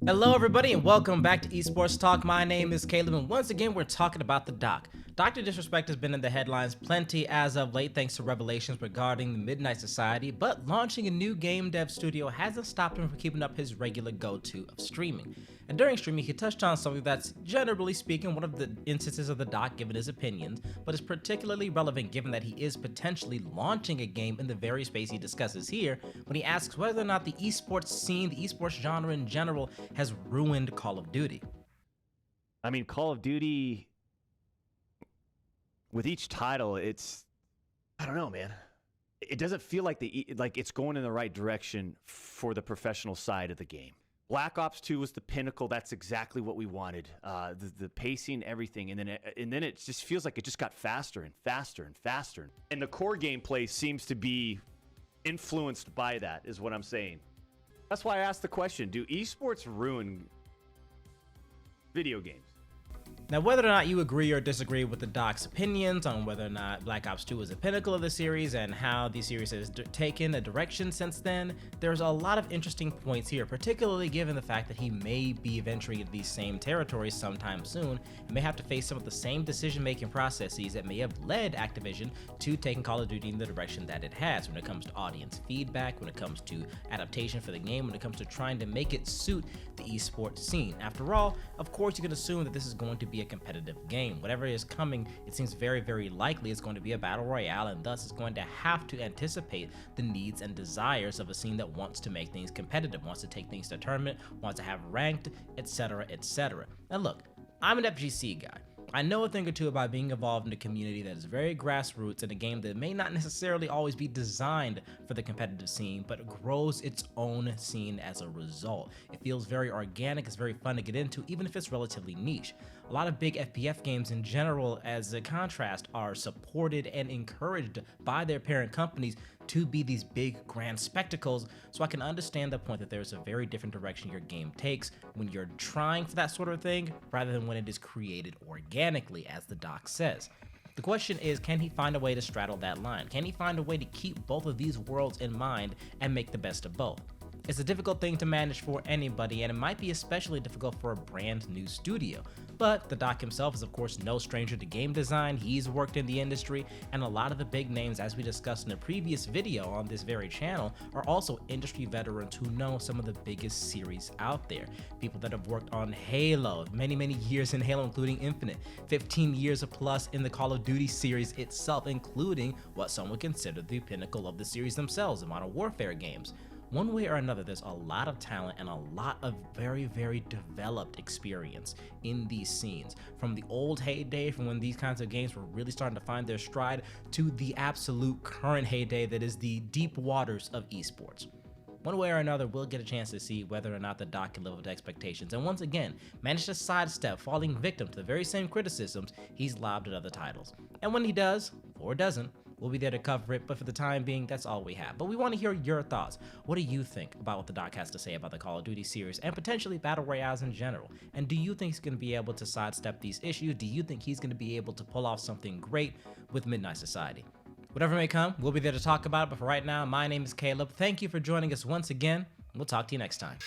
Hello everybody and welcome back to Esports Talk. My name is Caleb and once again we're talking about the doc. Dr. Disrespect has been in the headlines plenty as of late thanks to revelations regarding the Midnight Society, but launching a new game dev studio hasn't stopped him from keeping up his regular go-to of streaming. And during streaming he touched on something that's generally speaking one of the instances of the doc given his opinions, but is particularly relevant given that he is potentially launching a game in the very space he discusses here when he asks whether or not the esports scene, the esports genre in general, has ruined Call of Duty. I mean, Call of Duty, with each title, I don't know, man. It doesn't feel like it's going in the right direction for the professional side of the game. Black Ops 2 was the pinnacle. That's exactly what we wanted. The pacing, everything, and then it just feels like it just got faster and faster and faster. And the core gameplay seems to be influenced by that, is what I'm saying. That's why I asked the question: do esports ruin video games? Now, whether or not you agree or disagree with the doc's opinions on whether or not Black Ops 2 is a pinnacle of the series and how the series has taken a direction since then, there's a lot of interesting points here, particularly given the fact that he may be venturing into these same territories sometime soon and may have to face some of the same decision-making processes that may have led Activision to taking Call of Duty in the direction that it has when it comes to audience feedback, when it comes to adaptation for the game, when it comes to trying to make it suit the esports scene. After all, of course, you can assume that this is going to be a competitive game. Whatever is coming, it seems very, very likely it's going to be a battle royale, and thus it's going to have to anticipate the needs and desires of a scene that wants to make things competitive, wants to take things to tournament, wants to have ranked, etc., etc. Now look, I'm an FGC guy. I know a thing or two about being involved in a community that is very grassroots in a game that may not necessarily always be designed for the competitive scene, but grows its own scene as a result. It feels very organic, it's very fun to get into, even if it's relatively niche. A lot of big FPF games in general, as a contrast, are supported and encouraged by their parent companies to be these big grand spectacles, so I can understand the point that there's a very different direction your game takes when you're trying for that sort of thing rather than when it is created organically, as the doc says. The question is, can he find a way to straddle that line? Can he find a way to keep both of these worlds in mind and make the best of both? It's a difficult thing to manage for anybody, and it might be especially difficult for a brand new studio. But the doc himself is of course no stranger to game design. He's worked in the industry, and a lot of the big names, as we discussed in a previous video on this very channel, are also industry veterans who know some of the biggest series out there. People that have worked on Halo, many years in Halo, including Infinite, 15 years plus in the Call of Duty series itself, including what some would consider the pinnacle of the series themselves, the Modern Warfare games. One way or another, there's a lot of talent and a lot of very, very developed experience in these scenes. From the old heyday, from when these kinds of games were really starting to find their stride, to the absolute current heyday that is the deep waters of esports. One way or another, we'll get a chance to see whether or not the doc can live up to expectations, and once again, manage to sidestep falling victim to the very same criticisms he's lobbed at other titles. And when he does, or doesn't, we'll be there to cover it, but for the time being, that's all we have. But we want to hear your thoughts. What do you think about what the doc has to say about the Call of Duty series and potentially battle royales in general? And do you think he's going to be able to sidestep these issues? Do you think he's going to be able to pull off something great with Midnight Society? Whatever may come, we'll be there to talk about it, but for right now, my name is Caleb. Thank you for joining us once again. We'll talk to you next time.